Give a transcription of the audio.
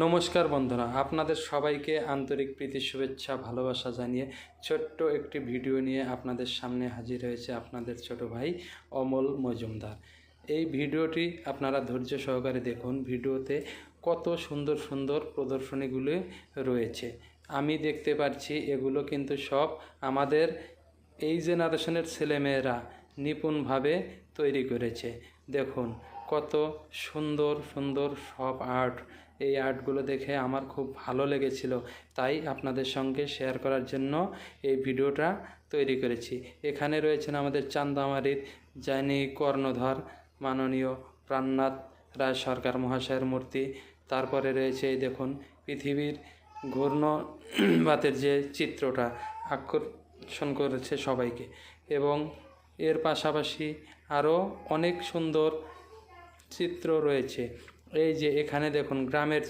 নমস্কার বন্ধুরা, আপনাদের সবাইকে আন্তরিক প্রীতি শুভেচ্ছা ভালোবাসা জানিয়ে ছোট্ট একটি ভিডিও নিয়ে আপনাদের সামনে হাজির হয়েছে আপনাদের ছোট ভাই অমল মজুমদার। এই ভিডিওটি আপনারা ধৈর্য সহকারে দেখুন। ভিডিওতে কত সুন্দর সুন্দর প্রদর্শনীগুলি রয়েছে। আমি দেখতে পাচ্ছি এগুলো কিন্তু সব আমাদের এই জেনারেশনের ছেলেমেয়েরা নিপুণভাবে তৈরি করেছে। দেখুন কত সুন্দর সুন্দর সব আর্ট। এই আর্টগুলো দেখে আমার খুব ভালো লেগেছিল, তাই আপনাদের সঙ্গে শেয়ার করার জন্য এই ভিডিওটা তৈরি করেছি। এখানে রয়েছেন আমাদের চান্দামারির জানি কর্ণধার মাননীয় প্রাণনাথ রায় সরকার মহাশয়ের মূর্তি। তারপরে রয়েছে এই দেখুন পৃথিবীর ঘূর্ণবাতের যে চিত্রটা আকর্ষণ করেছে সবাইকে, এবং এর পাশাপাশি আরও অনেক সুন্দর চিত্র রয়েছে। এই যে এখানে দেখুন গ্রামের